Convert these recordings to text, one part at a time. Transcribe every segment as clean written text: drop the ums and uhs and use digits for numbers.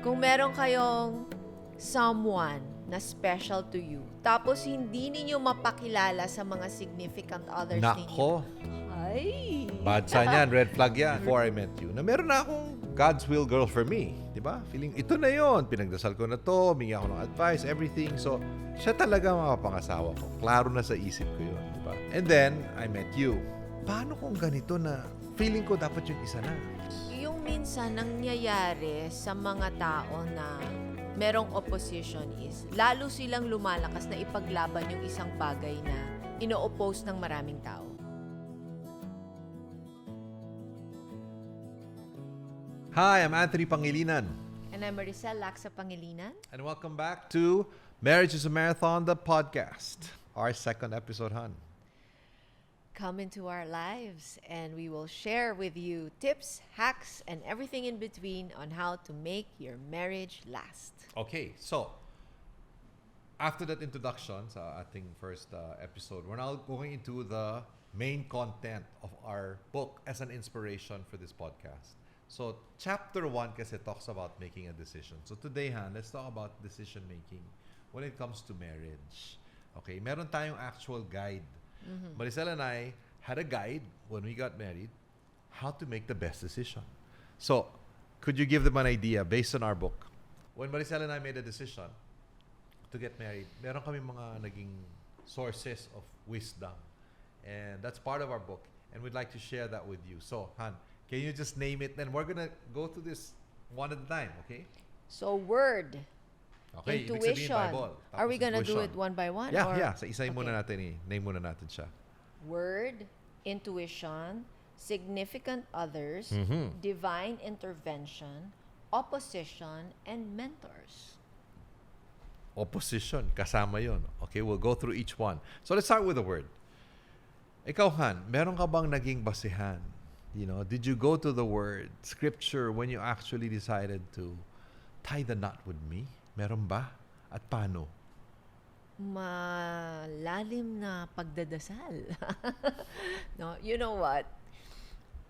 Kung meron kayong someone na special to you, tapos hindi ninyo mapakilala sa mga significant others ninyo. Nako, Ay! bad sign yan, red flag yan. Before I met you, na meron na akong God's will girl for me. Diba? Feeling, ito na yon. Pinagdasal ko na to, humingi ako ng advice, everything. So, siya talaga mapapangasawa ko. Klaro na sa isip ko yun. Diba? And then, I met you. Paano kung ganito na feeling ko dapat yung isa na? Yung minsan nangyayari sa mga tao na merong opposition is lalo silang lumalakas na ipaglaban yung isang bagay na ino-oppose ng maraming tao. Hi, I'm Anthony Pangilinan. And I'm Maricel Laksa Pangilinan. And welcome back to Marriage is a Marathon, the podcast. Our second episode, hon. Come into our lives and we will share with you tips, hacks, and everything in between on how to make your marriage last. Okay, so after that introduction sa ating first episode, we're now going into the main content of our book as an inspiration for this podcast. So chapter 1 kasi talks about making a decision. So today, Han, let's talk about decision making when it comes to marriage. Okay, meron tayong actual guide. Maricel and I had a guide when we got married how to make the best decision. So, could you give them an idea based on our book? When Maricel and I made a decision to get married, meron kami mga naging sources of wisdom. And that's part of our book. And we'd like to share that with you. So, Han, can you just name it? Then we're gonna go through this one at a time, okay? So, word, Okay, ibig intuition. sabihin Bible. Are we Tapos gonna do intuition. it one by one? Yeah, or? yeah. Sa isa Okay. muna natin name muna natin siya. Word, intuition, significant others, Mhm. divine intervention, opposition, and mentors. Opposition, kasama yon. Okay, we'll go through each one. So let's start with the word. Ikaw, Han, meron ka bang naging basihan? You know, did you go to the word, scripture, when you actually decided to tie the knot with me? Meron ba? At paano? Malalim na pagdadasal. No, you know what?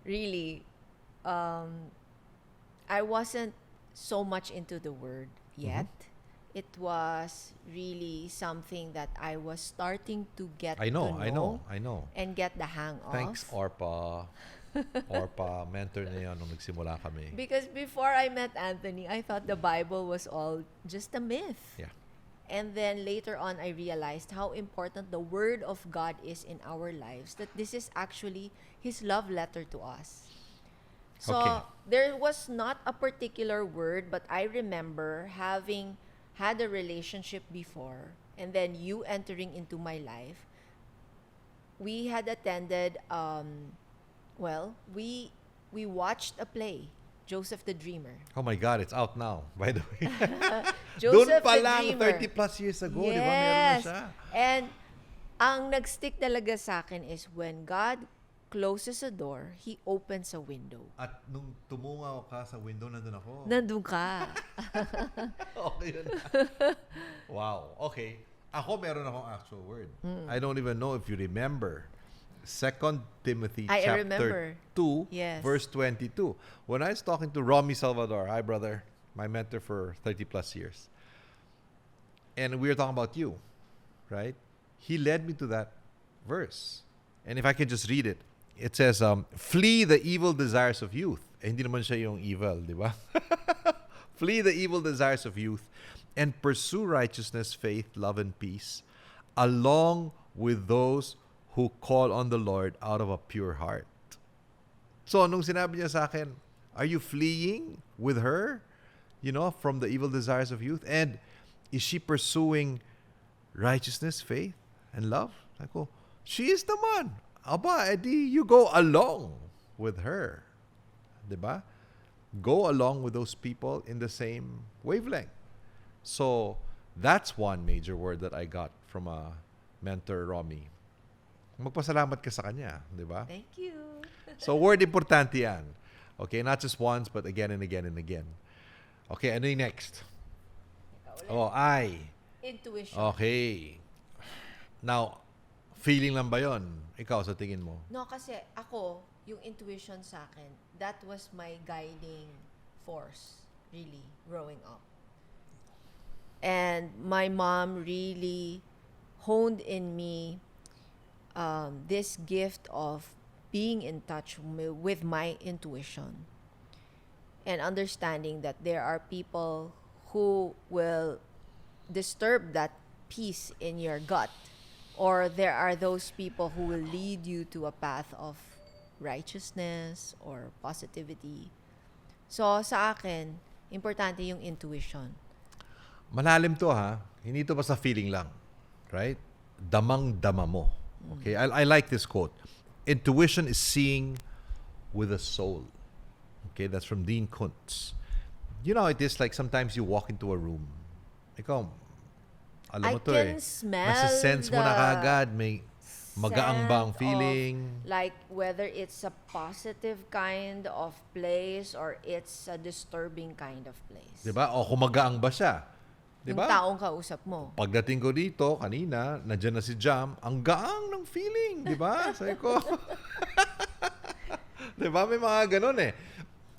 Really, I wasn't so much into the word yet. It was really something that I was starting to get I know, to I know. and get the hang of. Thanks, Orpa. Orpa, mentor niya nung nagsimula kami. Because before I met Anthony, I thought the Bible was all just a myth. Yeah. And then later on, I realized how important the Word of God is in our lives, that this is actually His love letter to us. So, Okay. there was not a particular word, but I remember having had a relationship before, and then you entering into my life. We had attended, we watched a play, Joseph the Dreamer. Oh my God, it's out now, by the way. Joseph Doon pa the lang, Dreamer. 30 plus years ago, di ba? Meron na siya. And ang nag-stick talaga sa akin is when God closes a door, He opens a window. At nung tumungaw ka sa window, nandun ako. Nandun ka. Okay yun. Wow. Okay. Ako meron akong actual word. I don't even know if you remember. 2 Timothy I chapter remember. 2, Yes. verse 22. When I was talking to Romy Salvador, hi brother, my mentor for 30 plus years. And we were talking about you, right? He led me to that verse. And if I can just read it, it says, flee the evil desires of youth. Eh, hindi naman siya yung evil, di ba? Flee the evil desires of youth and pursue righteousness, faith, love, and peace, along with those who call on the Lord out of a pure heart. So, nung sinabi niya sa akin, are you fleeing with her, you know, from the evil desires of youth? And is she pursuing righteousness, faith, and love? Ako, she is naman. Aba, edi, you go along with her. Diba? Go along with those people in the same wavelength. So, that's one major word that I got from a mentor, Romy. Magpasalamat ka sa kanya, di ba? Thank you. So, word importante yan. Okay, not just once, but again and again and again. Okay, ano yung next? Oh, I. Intuition. Okay. Now, feeling lang ba yun? Ikaw, sa tingin mo? No, kasi ako, yung intuition sa akin, that was my guiding force. really, growing up. And my mom really honed in me this gift of being in touch with my intuition and understanding that there are people who will disturb that peace in your gut, or there are those people who will lead you to a path of righteousness or positivity. So sa akin, importante yung intuition. Malalim to ha. Hindi to basta feeling lang. Right? Damang-dama mo. Okay? I like this quote. Intuition is seeing with the soul. Okay? That's from Dean Kuntz. You know, it is like sometimes you walk into a room. Ikaw, alam mo to I can smell Nasa-sense mo na the kagad. May magaang bang scent feeling. of, like whether it's a positive kind of place or it's a disturbing kind of place. Diba? O kung magaang ba siya. Yung Diba? taong kausap mo. Pagdating ko dito, kanina, nandiyan na si Jam, ang gaang ng feeling, di ba? Sabi ko. Di ba? May mga ganun eh.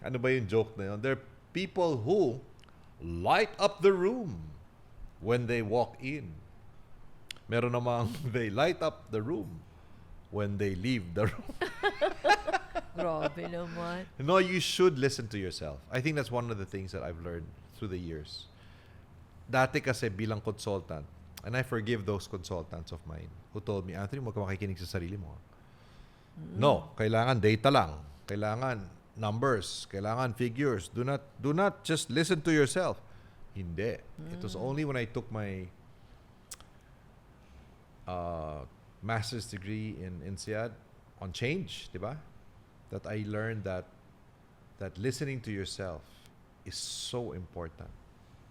Ano ba yung joke na yun? There are people who light up the room when they walk in. Meron namang they light up the room when they leave the room. Grabe naman. No, you should listen to yourself. I think that's one of the things that I've learned through the years. Dati kasi bilang consultant, and I forgive those consultants of mine who told me, Anthony, huwag ka makikinig sa sarili mo. No, kailangan data lang. Kailangan numbers. Kailangan figures. Do not just listen to yourself. Hindi. It was only when I took my master's degree in INSEAD on change, di ba? That I learned that listening to yourself is so important.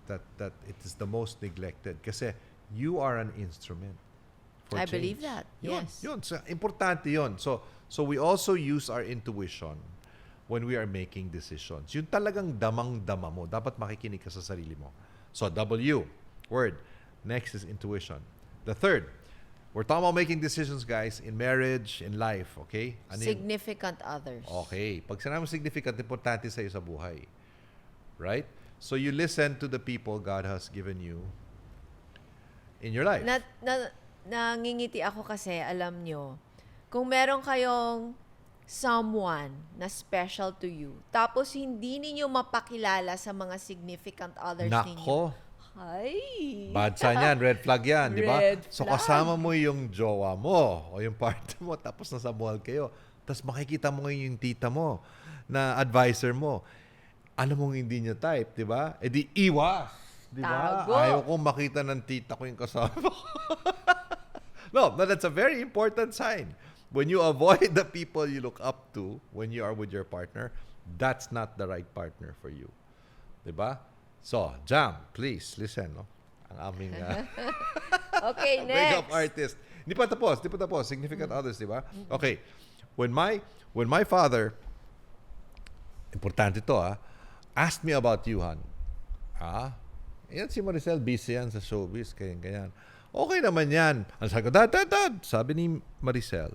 That it is the most neglected. Kasi you are an instrument for I change. believe that. Yun, Yes. Yun. So, importante yun. So we also use our intuition when we are making decisions. Yung talagang damang-dama mo. Dapat makikinig ka sa sarili mo. So W, word. Next is intuition. The third, we're talking about making decisions, guys, in marriage, in life, okay? Ano yun? Significant others. Okay. Pag sinabi mo significant, importante sa'yo sa buhay. Right? So you listen to the people God has given you in your life. Nangingiti ako kasi, alam nyo, kung meron kayong someone na special to you, tapos hindi ninyo mapakilala sa mga significant others ninyo. Nako. Ay! Bad sign yan. Red flag yan. Di ba? Red So flag. kasama mo yung jowa mo o yung partner mo tapos nasa mall kayo. Tapos makikita mo ngayon yung tita mo na advisor mo. Alam mong hindi niya type, di ba? E di iwas. Di ba? Tago. Ayaw kong makita ng tita ko yung kasama ko. No, but that's a very important sign. When you avoid the people you look up to when you are with your partner, that's not the right partner for you. Di ba? So, Jam, please, listen. No? Ang aming Okay, makeup next. artist. Di pa tapos. Significant others, di ba? Okay. When my father, importante to asked me about you, Han. Yan si Maricel, busy yan sa showbiz, ganyan. Okay naman yan. Ang sabi ko, Dad. Sabi ni Maricel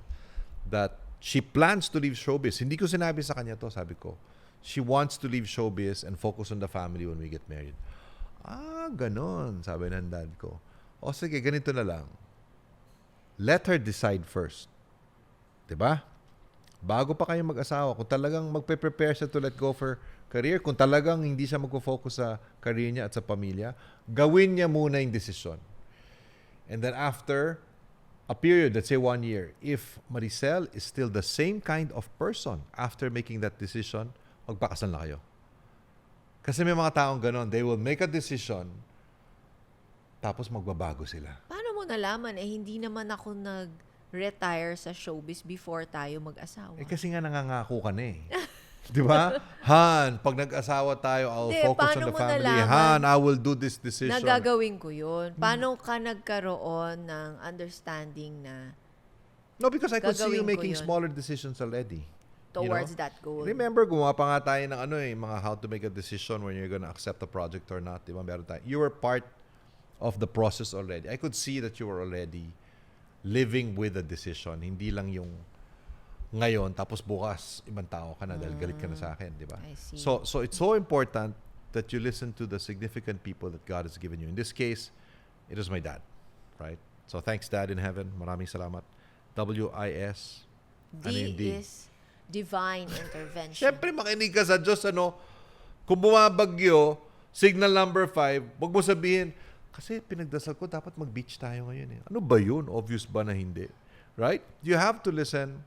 that she plans to leave showbiz. Hindi ko sinabi sa kanya to, sabi ko. She wants to leave showbiz and focus on the family when we get married. Ganon, sabi ng dad ko. O sige, ganito na lang. Let her decide first. Diba? Bago pa kayo mag-asawa, kung talagang magpe-prepare siya to let go for career, kung talagang hindi siya magpo-focus sa career niya at sa pamilya, gawin niya muna yung desisyon. And then after a period, let's say 1 year, if Maricel is still the same kind of person after making that decision, magpakasal na kayo. Kasi may mga taong ganon, they will make a decision, tapos magbabago sila. Paano mo nalaman? Hindi naman ako nag-retire sa showbiz before tayo mag-asawa. Kasi nga nangangako ka na eh. Di ba? Han, pag nag-asawa tayo, I'll Hindi, focus on paano the mo family. nalaman Han, I will do this decision. Nagagawin ko yun. Paano ka nagkaroon ng understanding na No, because I could see you Gagawin ko making yun. smaller decisions already. towards that goal? Remember, gumawa pa nga tayo ng mga how to make a decision when you're gonna accept a project or not. Di ba? Meron tayo. You were part of the process already. I could see that you were already living with a decision. Hindi lang yung ngayon, tapos bukas, ibang tao ka na dahil galit ka na sa akin, di ba? I see. So it's so important that you listen to the significant people that God has given you. In this case, it was my dad, right? So thanks, Dad in heaven. Maraming salamat. W-I-S. Ano yung D is divine intervention. Siyempre, makinig ka sa Diyos, ano? Kung bumabagyo, signal number 5, wag mo sabihin, kasi pinagdasal ko, dapat mag-beach tayo ngayon. Eh. Ano ba yun? Obvious ba na hindi? Right? You have to listen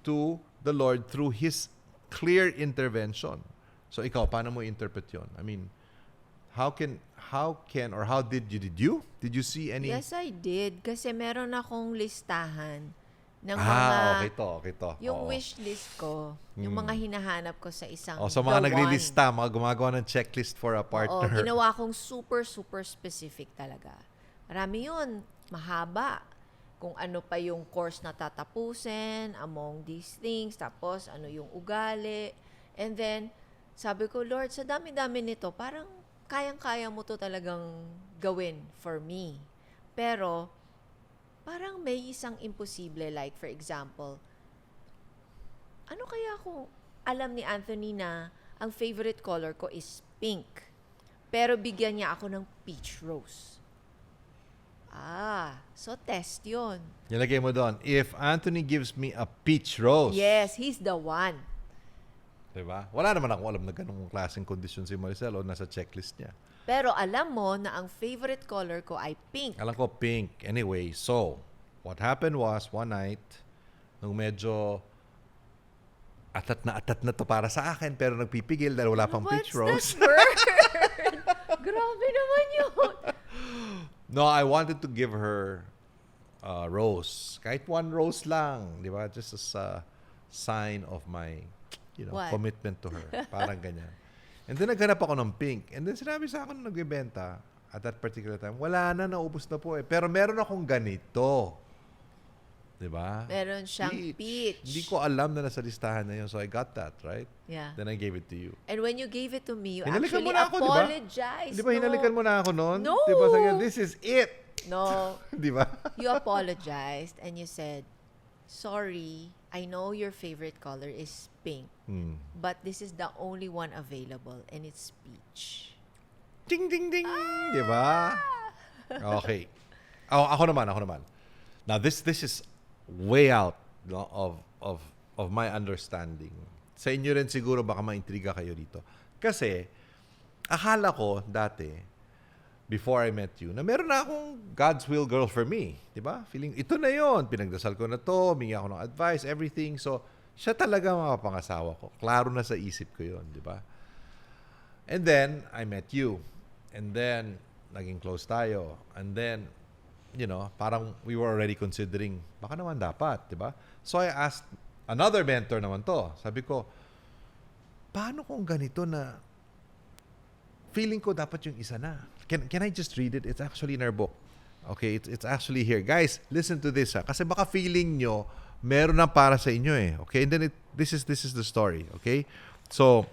to the Lord through His clear intervention. So ikaw, paano mo interpret yun? I mean, how did you see any? Yes, I did. Kasi meron akong listahan ng okay to. yung wish list ko, yung mga hinahanap ko sa isang sa mga naglilista, mga gumagawa ng checklist for a partner. Oo, ginawa kong super specific talaga. Marami yun. Mahaba. Kung ano pa yung course na tatapusin, among these things, tapos ano yung ugali. And then, sabi ko, Lord, sa dami-dami nito, parang kayang-kaya mo to talagang gawin for me. Pero, parang may isang imposible, like for example, ano kaya kung alam ni Anthony na ang favorite color ko is pink, pero bigyan niya ako ng peach rose. So test yun. Nilagay mo doon, if Anthony gives me a peach rose. Yes, he's the one. Diba? Wala naman akong alam na ganung klaseng kondisyon si Maricel o nasa checklist niya. Pero alam mo na ang favorite color ko ay pink. Alam ko pink. Anyway, so, what happened was, one night, nung medyo atat na to para sa akin, pero nagpipigil dahil wala pang peach rose. What's that word? Grabe naman yun. No, I wanted to give her a rose. Kahit one rose lang, di ba? Just as a sign of my, commitment to her. Parang ganyan. And then naghanap ako ng pink. And then sinabi sa akin nung nagbebenta, at that particular time, wala na, naubos na po eh. Pero meron akong ganito. Diba? Meron siyang peach. Hindi ko alam na nasa listahan na yun. So I got that, right? Yeah. Then I gave it to you. And when you gave it to me, you Hinalikan actually mo na ako, apologized. Di ba hinalikan mo na ako noon? No. Di ba sabi, this is it. No. Di ba? You apologized and you said, sorry, I know your favorite color is pink, but this is the only one available and it's peach. Ding, ding, ding. Di ba? Okay. Ako naman. Now, this is way out of my understanding. Sa inyo rin siguro baka maintriga kayo dito. Kasi, akala ko dati, before I met you, na meron na akong God's will girl for me. Diba? Feeling, ito na yon, pinagdasal ko na to, humingi ako ng advice, everything. So, siya talaga mapapangasawa ko. Klaro na sa isip ko yon, diba? And then, I met you. And then, naging close tayo. And then, parang we were already considering, baka naman dapat, diba? So, I asked another mentor naman to. Sabi ko, paano kung ganito na feeling ko dapat yung isa na? Can I just read it? It's actually in our book. Okay, it's actually here. Guys, listen to this. Kasi baka feeling nyo, meron na para sa inyo eh. Okay, and then this is the story. Okay, so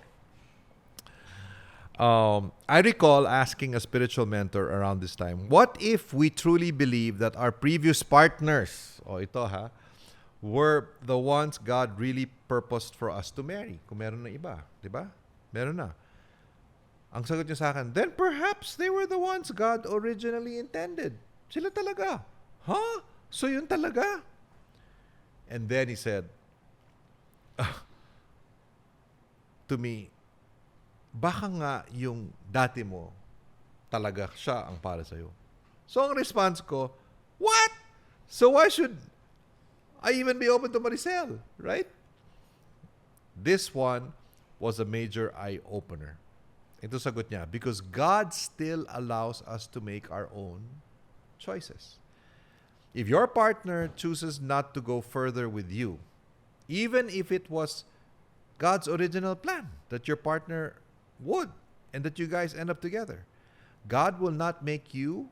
I recall asking a spiritual mentor around this time, what if we truly believe that our previous partners, were the ones God really purposed for us to marry? Kung meron na iba, di ba? Meron na. Ang sagot niya sa akin, then perhaps they were the ones God originally intended. Sila talaga. Huh? So yun talaga? And then he said to me, baka nga yung dati mo talaga siya ang para sa'yo. So ang response ko, what? So why should I even be open to Maricel? Right? This one was a major eye-opener. Ito sagot niya, because God still allows us to make our own choices. If your partner chooses not to go further with you, even if it was God's original plan that your partner would and that you guys end up together, God will not make you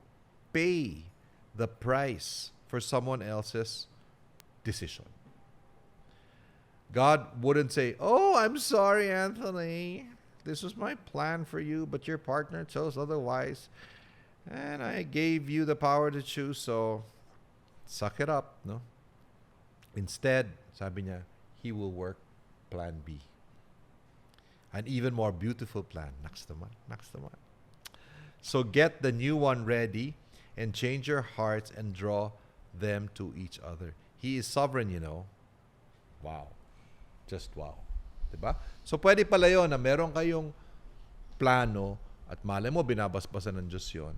pay the price for someone else's decision. God wouldn't say, oh, I'm sorry, Anthony. This was my plan for you, but your partner chose otherwise. And I gave you the power to choose, so suck it up, no? Instead, sabi niya, He will work plan B. An even more beautiful plan. Naks naman. So get the new one ready and change your hearts and draw them to each other. He is sovereign, you know. Wow. Just wow. Diba? So pwede pala yun na meron kayong plano at malay mo binabasbasan ng Diyos yun.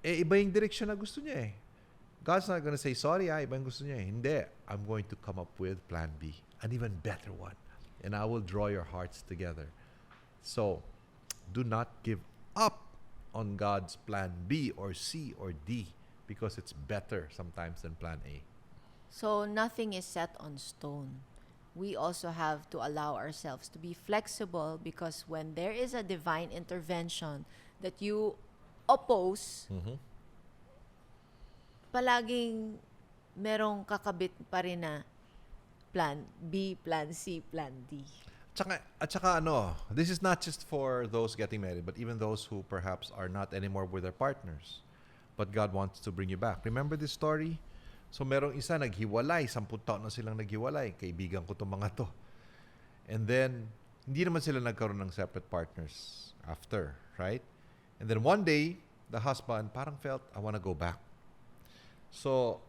Iba yung direction na gusto niya eh. God's not gonna say, sorry iba yung gusto niya eh. Hindi. I'm going to come up with plan B. An even better one. And I will draw your hearts together. So, do not give up on God's plan B or C or D because it's better sometimes than plan A. So nothing is set on stone. We also have to allow ourselves to be flexible because when there is a divine intervention that you oppose, palaging merong kakabit pa rin na plan B, plan C, plan D. At saka this is not just for those getting married, but even those who perhaps are not anymore with their partners. But God wants to bring you back. Remember this story? So merong isa naghiwalay, 10 taon na silang naghiwalay. Kaibigan ko itong mga to. And then, hindi naman sila nagkaroon ng separate partners after, right? And then one day, the husband parang felt, I want to go back. So,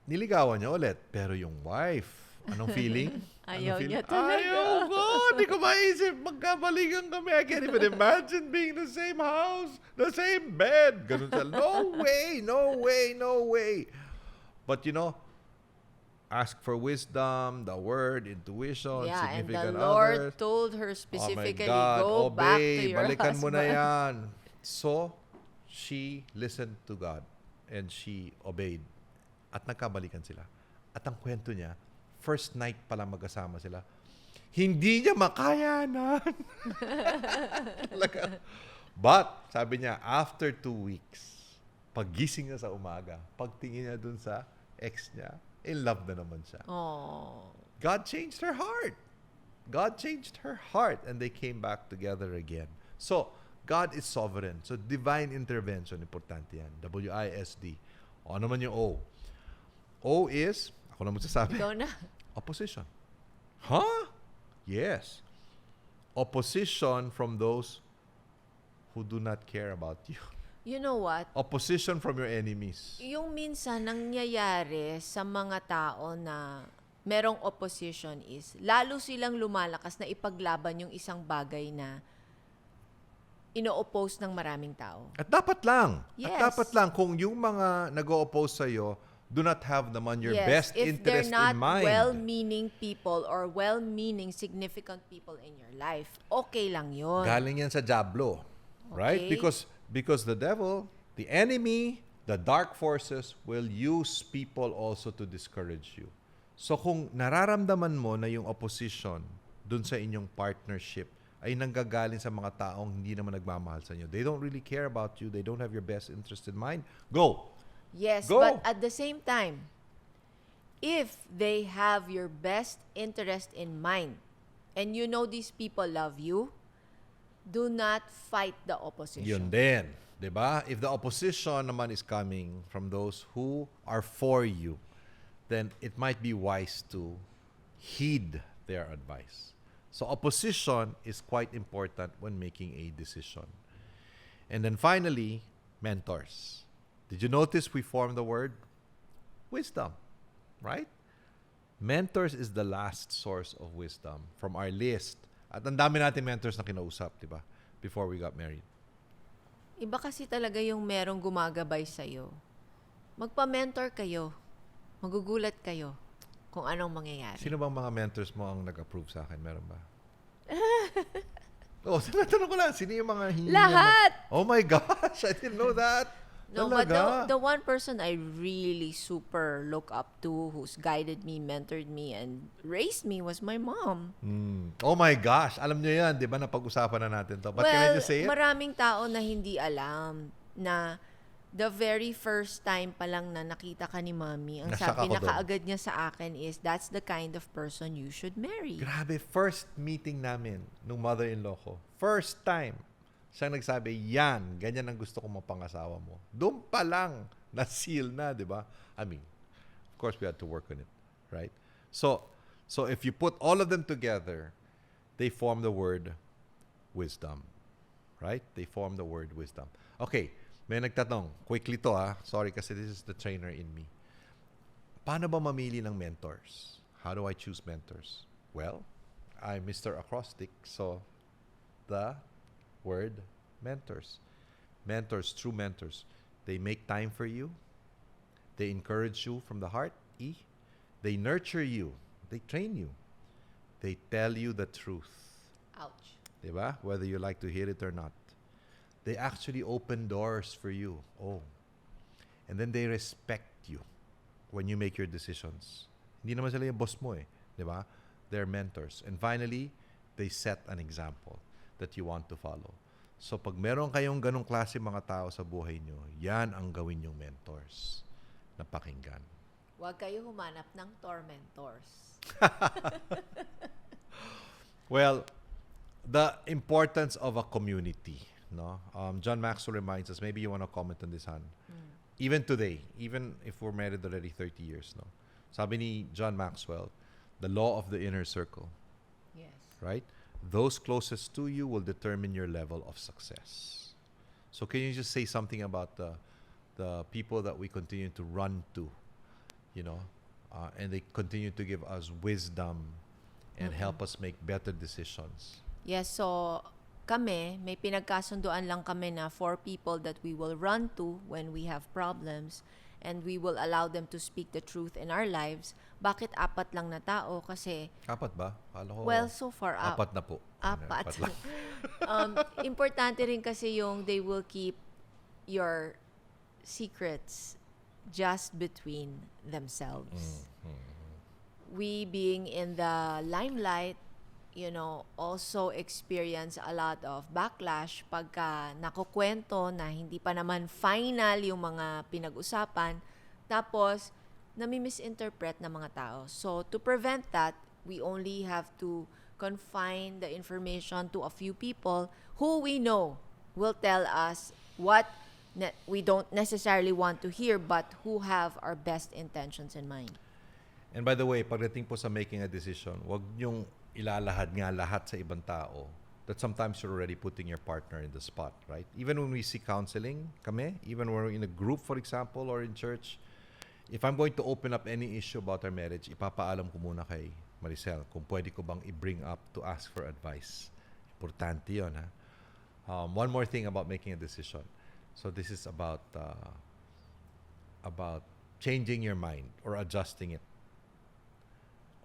niligawan niya ulit. Pero yung wife, anong feeling? Ayaw niya talaga. Ayaw ko! Hindi ko maisip. Magkabalikan kami. I can't even imagine being in the same house, the same bed. Ganun siya. No way! No way! No way! But ask for wisdom, the word, intuition, significant and the Lord others. told her specifically, oh my God, go back to your balikan husband. mo na yan. So, she listened to God and she obeyed. At nagkabalikan sila. At ang kwento niya, first night pa lang magkasama sila, hindi niya makayanan. But, sabi niya, after 2 weeks, paggising niya sa umaga, pagtingin niya dun sa ex niya, in love na naman siya. Oh. God changed her heart. God changed her heart and they came back together again. So, God is sovereign. So, divine intervention, importante yan. W-I-S-D. O, ano man yung O? O is, ako na magsasabi. Ikaw na. Opposition. Huh? Yes. Opposition from those who do not care about you. You know what? Opposition from your enemies. Yung minsan nangyayari sa mga tao na merong opposition is, lalo silang lumalakas na ipaglaban yung isang bagay na ino-oppose ng maraming tao. At dapat lang. Yes. At dapat lang kung yung mga nag-o-oppose sa'yo do not have naman your best if interest they're not in mind. well-meaning people or well-meaning significant people in your life, okay lang yun. Galing yan sa Diablo. Right? Okay. Because the devil, the enemy, the dark forces will use people also to discourage you. So kung nararamdaman mo na yung opposition dun sa inyong partnership ay nanggagaling sa mga taong hindi naman nagmamahal sa inyo, they don't really care about you, they don't have your best interest in mind, go! Yes, Go! but at the same time, if they have your best interest in mind and you know these people love you, do not fight the opposition. Yun din. Diba? If the opposition naman is coming from those who are for you, then it might be wise to heed their advice. So opposition is quite important when making a decision. And then finally, mentors. Did you notice we formed the word? Wisdom. Right? Mentors is the last source of wisdom from our list. At ang dami natin mentors na kinausap, di ba? Before we got married. Iba kasi talaga yung merong gumagabay sa'yo. Magpa-mentor kayo. Magugulat kayo kung anong mangyayari. Sino bang mga mentors mo ang nag-approve sa akin? Meron ba? Tinatanong ko lang, sino yung mga hindi Lahat! Oh my gosh, I didn't know that. No, Talaga? but the one person I really super look up to, who's guided me, mentored me, and raised me was my mom. Oh my gosh, alam nyo yan, di ba? Napag-usapan na natin to. But can I just say it? Maraming tao na hindi alam na the very first time pa lang na nakita ka ni Mommy, ang Nashock sabi ako na doon. kaagad niya sa akin is, that's the kind of person you should marry. Grabe, first meeting namin nung mother-in-law ko. First time. Siyang nagsabi, yan, ganyan ang gusto kong mapangasawa mo. Doon pa lang, na-seal na, di ba? I mean, of course, we had to work on it, right? So if you put all of them together, they form the word wisdom. Right? They form the word wisdom. Okay, may nagtatanong. Quickly to Sorry kasi this is the trainer in me. Paano ba mamili ng mentors? How do I choose mentors? Well, I'm Mr. Acrostic, so the word mentors. Mentors, true mentors. They make time for you. They encourage you from the heart, E. They nurture you. They train you. They tell you the truth. Ouch. Diba? Whether you like to hear it or not. They actually open doors for you. Oh. And then they respect you when you make your decisions. Hindi naman sila yung boss mo Diba? They're mentors. And finally, they set an example that you want to follow. So pag meron kayong ganong klase mga tao sa buhay nyo, yan ang gawin yung mentors na pakinggan. Huwag kayo humanap ng tormentors. Well, the importance of a community, no? John Maxwell reminds us, maybe you want to comment on this, Han. Even today, even if we're married already 30 years, no? Sabi ni John Maxwell, the law of the inner circle, Yes. right? Those closest to you will determine your level of success. So can you just say something about the people that we continue to run to, and they continue to give us wisdom and help us make better decisions? Yes, so kami, may pinagkasunduan lang kami na 4 people that we will run to when we have problems and we will allow them to speak the truth in our lives. Bakit 4 lang na tao? Kasi, 4 ba? Kala ko, well, so far, 4 na po. 4. lang. Importante rin kasi yung they will keep your secrets just between themselves. We being in the limelight, also experience a lot of backlash pagka nakukwento na hindi pa naman final yung mga pinag-usapan, tapos nami-misinterpret ng mga tao. So, to prevent that, we only have to confine the information to a few people who we know will tell us what we don't necessarily want to hear, but who have our best intentions in mind. And by the way, pagdating po sa making a decision, wag niyong ilalahad nga lahat sa ibang tao that sometimes you're already putting your partner in the spot, right? Even when we see counseling, even when we're in a group, for example, or in church, if I'm going to open up any issue about our marriage, ipapaalam ko muna kay Maricel kung pwede ko bang i-bring up to ask for advice. Importante yun, ha? One more thing about making a decision. So this is about changing your mind or adjusting it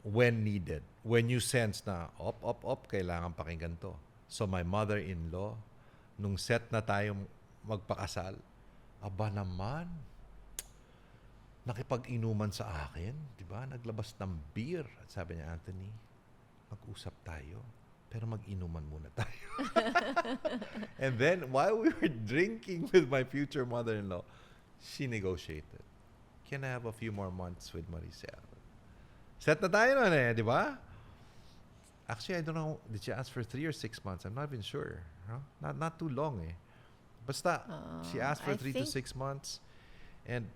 when needed. When you sense na, kailangan pakinggan to. So my mother-in-law, nung set na tayo magpakasal, aba naman, nakipag-inuman sa akin, di ba? Naglabas ng beer. At sabi niya, Anthony, mag-usap tayo, pero mag-inuman muna tayo. And then, while we were drinking with my future mother-in-law, she negotiated. Can I have a few more months with Maricel? Set na tayo nun di ba? Actually, I don't know, did she ask for 3 or 6 months? I'm not even sure. Huh? Not too long Basta, she asked for 3 to 6 months. And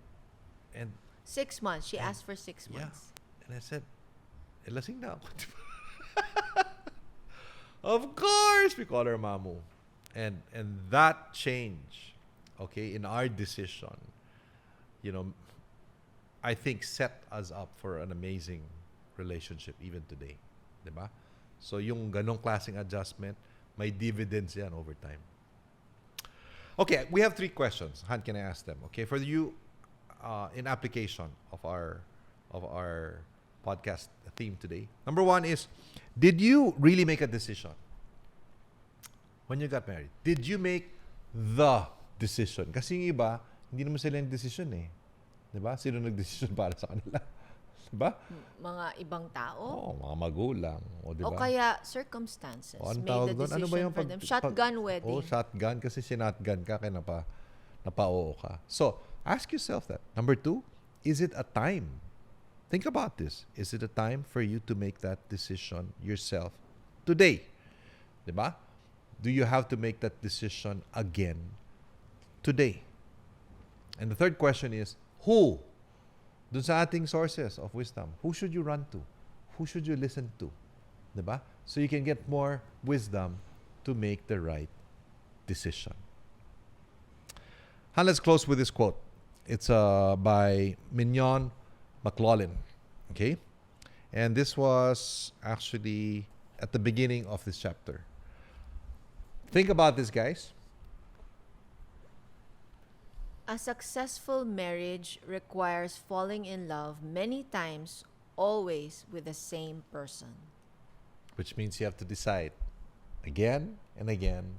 6 months. She asked for 6 months. And I said, lasing na ako. Of course, we call her Mamu. And that change, in our decision, I think set us up for an amazing relationship even today. Diba? So yung ganong klaseng adjustment, may dividends yan over time. Okay, we have 3 questions. Han, can I ask them? Okay, for you, in application of our podcast theme today. Number 1 is, did you really make a decision when you got married? Did you make the decision? Kasi yung iba, hindi naman sila yung decision Diba? Sino nag-decision para sa kanila? Diba? Mga ibang tao? Oo, mga magulang. Diba? O kaya circumstances made the decision ano ba yung for them. Shotgun wedding. Shotgun kasi sinotgun ka kaya napa-oo ka. So, ask yourself that. Number 2, is it a time? Think about this. Is it a time for you to make that decision yourself today? Diba? Do you have to make that decision again today? And the third question is, who? Dun sa ating sources of wisdom, who should you run to? Who should you listen to? Diba? So you can get more wisdom to make the right decision. And let's close with this quote. It's by Mignon McLaughlin. Okay? And this was actually at the beginning of this chapter. Think about this, guys. A successful marriage requires falling in love many times, always with the same person. Which means you have to decide again and again,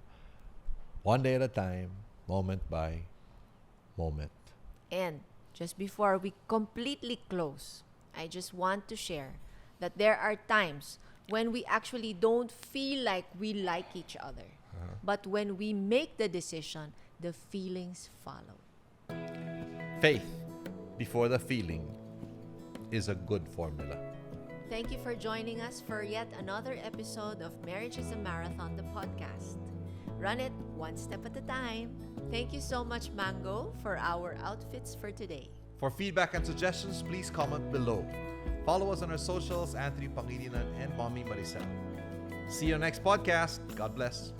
one day at a time, moment by moment. And just before we completely close, I just want to share that there are times when we actually don't feel like we like each other. But when we make the decision, the feelings follow. Faith before the feeling is a good formula. Thank you for joining us for yet another episode of Marriage is a Marathon, the podcast. Run it one step at a time. Thank you so much, Mango, for our outfits for today. For feedback and suggestions, please comment below. Follow us on our socials, Anthony Pangilinan and Mommy Maricel. See you next podcast. God bless.